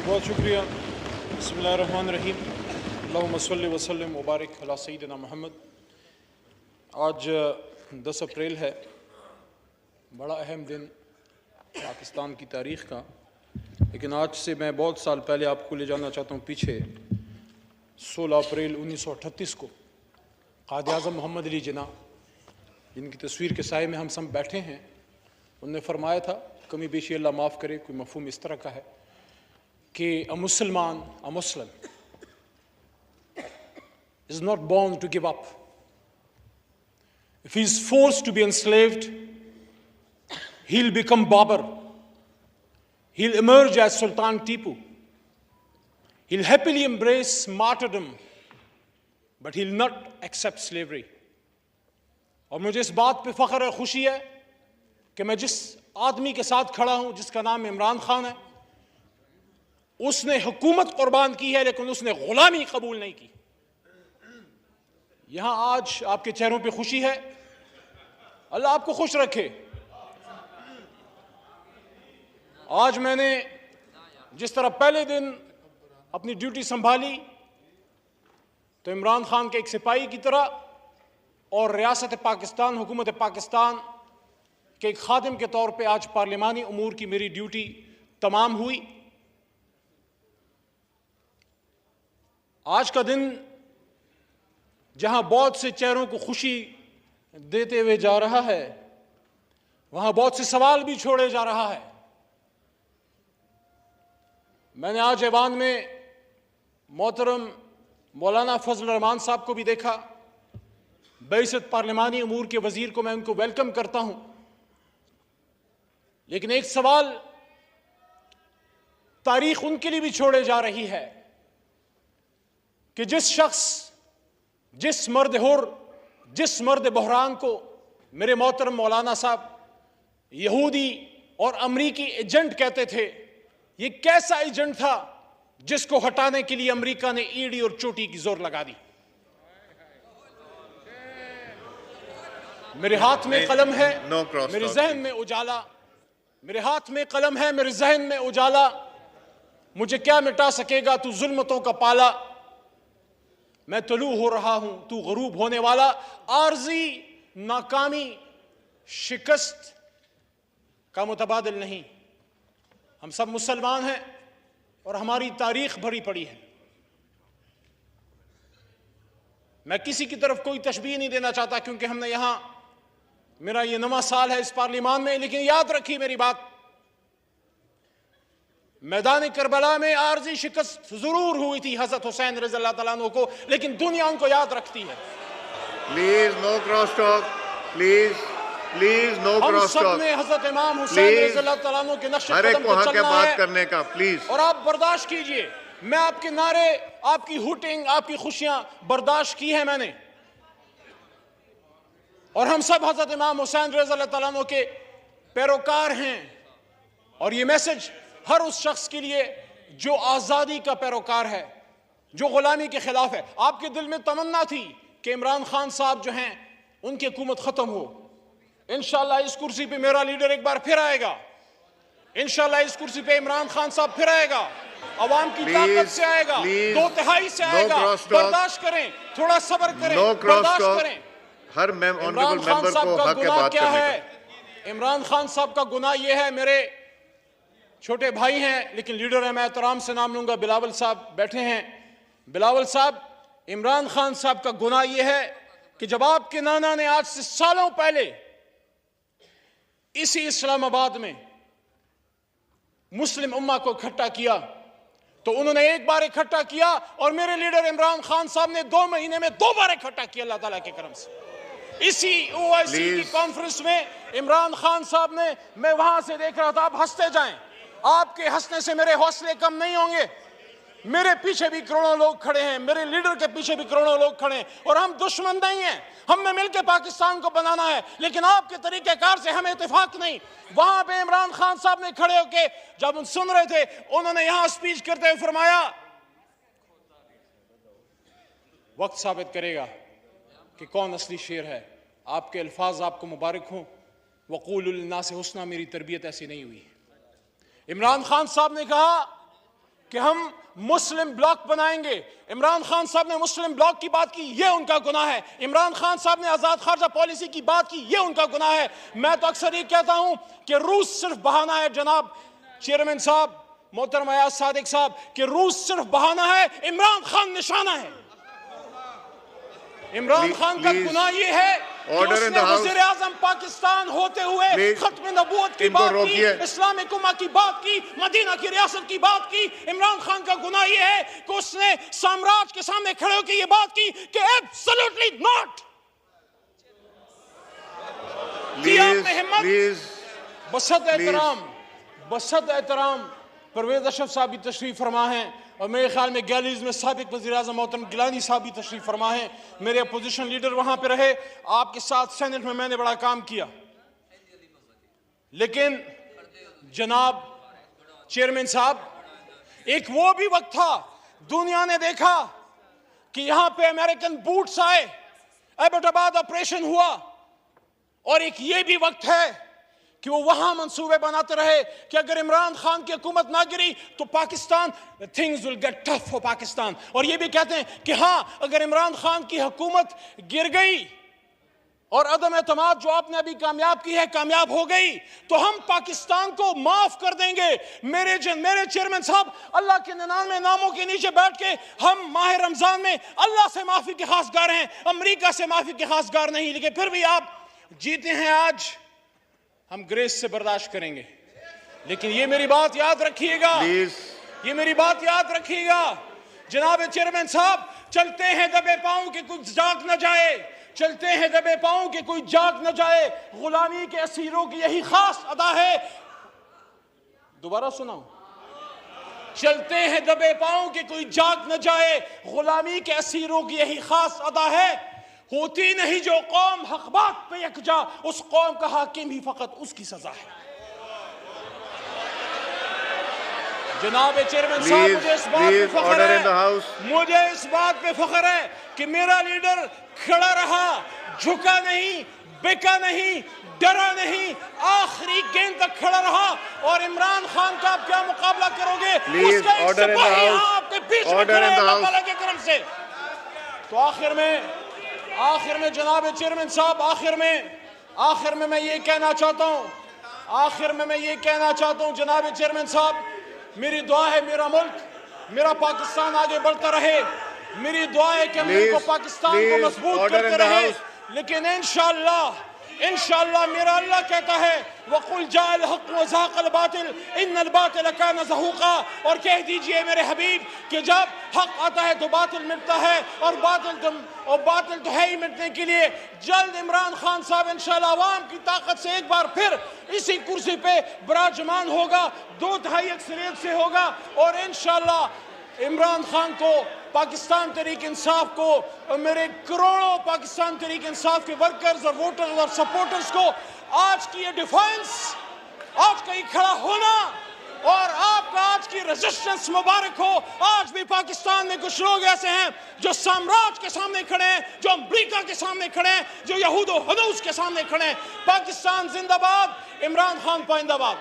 बहुत शुक्रिया। बिस्मिल्लाहिर्रहमानिर्रहीम। अल्लाहुम्मा सल्लि व सल्लिम व बारिक अला सय्यिदिना मोहम्मद। आज 10 अप्रैल है, बड़ा अहम दिन पाकिस्तान की तारीख़ का। लेकिन आज से मैं बहुत साल पहले आपको ले जाना चाहता हूँ पीछे। 16 अप्रैल 1938 को क़ायद आज़म मोहम्मद अली जिन्ना, जिनकी तस्वीर के साए में हम सब बैठे हैं, उन्होंने फरमाया था, कमी बेशी अल्लाह माफ़ करे, कोई मफ़हूम इस तरह का है कि a Muslim is not born to give up. If he is forced to be enslaved, he'll become Babur. He'll emerge as Sultan Tipu. He'll happily embrace martyrdom, but he'll not accept slavery. और मुझे इस बात पे फ़ख्र है, खुशी है कि मैं जिस आदमी के साथ खड़ा हूँ, जिसका नाम इमरान खान है, उसने हुकूमत कुर्बान की है, लेकिन उसने गुलामी कबूल नहीं की। यहां आज आपके चेहरों पे खुशी है, अल्लाह आपको खुश रखे। आज मैंने जिस तरह पहले दिन अपनी ड्यूटी संभाली, तो इमरान खान के एक सिपाही की तरह और रियासत पाकिस्तान, हुकूमत पाकिस्तान के एक खादिम के तौर पे आज पार्लिमानी उमूर की मेरी ड्यूटी तमाम हुई। आज का दिन जहां बहुत से चेहरों को खुशी देते हुए जा रहा है, वहां बहुत से सवाल भी छोड़े जा रहा है। मैंने आज ऐवान में मोहतरम मौलाना फजल रहमान साहब को भी देखा। बैसत पार्लिमानी उमूर के वजीर को मैं उनको वेलकम करता हूं, लेकिन एक सवाल तारीख उनके लिए भी छोड़े जा रही है कि जिस शख्स, जिस मर्द हुर, जिस मर्द बहरान को मेरे मोहतरम मौलाना साहब यहूदी और अमरीकी एजेंट कहते थे, ये कैसा एजेंट था जिसको हटाने के लिए अमरीका ने ईडी और चोटी की जोर लगा दी। मेरे हाथ में कलम है, मेरे जहन में उजाला, मेरे हाथ में कलम है, मेरे जहन में उजाला। मुझे क्या मिटा सकेगा तू जुल्मतों का पाला। मैं तलू हो रहा हूं, तू गरूब होने वाला। आर्जी नाकामी शिकस्त का मुतबादिल नहीं। हम सब मुसलमान हैं और हमारी तारीख भरी पड़ी है। मैं किसी की तरफ कोई तशबीह नहीं देना चाहता, क्योंकि हमने यहां, मेरा ये नवा साल है इस पार्लिमान में, लेकिन याद रखिए मेरी बात, मैदान करबला में आर्जी शिकस्त जरूर हुई थी हजरत हुसैन रज़ियल्लाहु तआला अन्हु को, लेकिन दुनिया उनको याद रखती है। Please no cross talk, please please no cross talk. हमने हजरत इमाम हुसैन रज़ियल्लाहु तआला अन्हु के नक्शे कदम पे चलना है, करने का प्लीज, और आप बर्दाश्त कीजिए। मैं आपके नारे, आपकी हुटिंग, आपकी खुशियां बर्दाश्त की है मैंने, और हम सब हजरत इमाम हुसैन रज़ियल्लाहु तआला अन्हु के पैरोकार हैं। और ये मैसेज हर उस शख्स के लिए जो आज़ादी का पैरोकार है, जो गुलामी के खिलाफ है। आपके दिल में तमन्ना थी कि इमरान खान साहब जो हैं उनकी हुकूमत खत्म हो। इंशाअल्लाह इस कुर्सी पे मेरा लीडर एक बार फिर आएगा। इंशाअल्लाह इस कुर्सी पे इमरान खान साहब फिर आएगा, अवाम की ताकत से आएगा, 2/3 से आएगा। बर्दाश्त करें, थोड़ा सब्र करें, बर्दाश्त करें। हर इमरान खान साहब का गुनाह क्या है? इमरान खान साहब का गुनाह यह है, मेरे छोटे भाई हैं लेकिन लीडर है, मैं एहतराम से नाम लूंगा, बिलावल साहब बैठे हैं। बिलावल साहब, इमरान खान साहब का गुनाह यह है कि जब आपके नाना ने आज से सालों पहले इसी इस्लामाबाद में मुस्लिम उम्मा को इकट्ठा किया, तो उन्होंने एक बार इकट्ठा किया और मेरे लीडर इमरान खान साहब ने 2 महीने में 2 बार इकट्ठा किया अल्लाह ताला के करम से। इसी OIC की कॉन्फ्रेंस में इमरान खान साहब ने, मैं वहां से देख रहा था, आप हंसते जाएं, आपके हंसने से मेरे हौसले कम नहीं होंगे। मेरे पीछे भी करोड़ों लोग खड़े हैं, मेरे लीडर के पीछे भी करोड़ों लोग खड़े हैं, और हम दुश्मन नहीं हैं। हमने मिलकर पाकिस्तान को बनाना है, लेकिन आपके तरीकेकार से हमें इत्तेफाक नहीं। वहां पे इमरान खान साहब ने खड़े होके जब सुन रहे थे, उन्होंने यहां स्पीच करते हुए फरमाया, वक्त साबित करेगा कि कौन असली शेर है। आपके अल्फाज आपको मुबारक हों। वक़ूलुल नास हुस्ना, मेरी तरबियत ऐसी नहीं हुई। इमरान खान साहब ने कहा कि हम मुस्लिम ब्लॉक बनाएंगे। इमरान खान साहब ने मुस्लिम ब्लॉक की बात की, ये उनका गुनाह है। इमरान खान साहब ने आजाद खारजा पॉलिसी की बात की, ये उनका गुनाह है। मैं तो अक्सर ये कहता हूं कि रूस सिर्फ बहाना है। जनाब चेयरमैन साहब, मोहतरम अयाज सादिक साहब, कि रूस सिर्फ बहाना है, इमरान खान निशाना है। इमरान खान का गुनाह ये है कि उसने वज़ीर आज़म पाकिस्तान होते हुए खत्म नबूवत की बात की, इस्लामिक उम्मा की बात की, मदीना की रियासत की बात की। इमरान खान का गुनाह ये है कि उसने साम्राज्य के सामने खड़े होकर ये बात की कि एब्सोल्युटली नॉट। बसत एहतराम परवेज अशरफ साहब भी तशरीफ फरमा हैं, और मेरे ख्याल में गैलरीज में साबिक वज़ीर आज़म मोहतरम गिलानी साहब भी तशरीफ फरमा हैं। मेरे अपोजिशन लीडर वहां पे रहे, आपके साथ सेनेट में मैंने बड़ा काम किया। लेकिन जनाब चेयरमैन साहब, एक वो भी वक्त था, दुनिया ने देखा कि यहां पे अमेरिकन बूट्स आए, एबटाबाद ऑपरेशन हुआ, और एक ये भी वक्त है कि वो वहां मंसूबे बनाते रहे कि अगर इमरान खान की हुकूमत ना गिरी तो Pakistan, things will get tough for Pakistan. और ये भी कहते हैं कि हाँ, अगर इमरान खान की हुकूमत गिर गई और अदम एतमाद जो आपने अभी कामयाब की है कामयाब हो गई, तो हम पाकिस्तान को माफ कर देंगे। मेरे चेयरमैन साहब, अल्लाह के 99 नामों के नीचे बैठ के हम माह रमजान में अल्लाह से माफी के खासगार हैं, अमरीका से माफी के खासगार नहीं। लेकिन फिर भी आप जीते हैं आज, हम ग्रेस से बर्दाश्त करेंगे। लेकिन ये मेरी बात याद रखिएगा, ये मेरी बात याद रखिएगा जनाब चेयरमैन साहब, चलते हैं दबे पांव कि कुछ जाग न जाए, चलते हैं दबे पांव कि कोई जाग न जाए। गुलामी के असीरों की यही खास अदा है। दोबारा सुनाऊं, चलते हैं दबे पांव कि कोई जाग न जाए, गुलामी के असीरों की यही खास अदा है। होती नहीं जो कौम हक बात पे यकजा, उस कौम का हाकिम ही फकत उसकी सजा है। जनाब चेयरमैन साहब, मुझे इस बात पे फख्र है, मुझे इस बात पे फख्र है कि मेरा लीडर खड़ा रहा, झुका नहीं, बिका नहीं, डरा नहीं, आखिरी गेंद तक खड़ा रहा। और इमरान खान का आप क्या मुकाबला करोगे, उसका एक सिपाही आपके बीच में खड़ा है अल्लाह ताला के करम से। तो आखिर में जनाब चेयरमैन साहब, आखिर में मैं ये कहना चाहता हूं, जनाब चेयरमैन साहब, मेरी दुआ है मेरा मुल्क, मेरा पाकिस्तान आगे बढ़ता रहे। मेरी दुआ है कि मुल्क को, पाकिस्तान को मजबूत करते रहे। लेकिन इंशाअल्लाह मेरा अल्लाह कहता है वकुल जाअल हक व ज़ाक़ल बातिल इन्नल बातिल कान ज़हूक़ा, और कह दीजिए मेरे हबीब कि जब हक आता है तो बातिल मिटता है, और बातिल तो है ही मिटने के लिए। जल्द इमरान खान साहब इंशाअल्लाह अवाम की ताकत से एक बार फिर इसी कुर्सी पे विराजमान होगा, 2/3 अक्सरियत से होगा, और इंशाअल्लाह इमरान खान को, पाकिस्तान तहरीक इंसाफ को, और मेरे करोड़ों पाकिस्तान तहरीक इंसाफ के वर्कर्स और वोटर्स और सपोर्टर्स को आज की ये डिफेंस, आज का ये खड़ा होना और आपका आज की रेजिस्टेंस मुबारक हो। आज भी पाकिस्तान में कुछ लोग ऐसे हैं जो साम्राज्य के सामने खड़े हैं, जो अमेरिका के सामने खड़े हैं, जो यहूद और हनूस के सामने खड़े हैं। पाकिस्तान जिंदाबाद, इमरान खान पाइंदाबाद।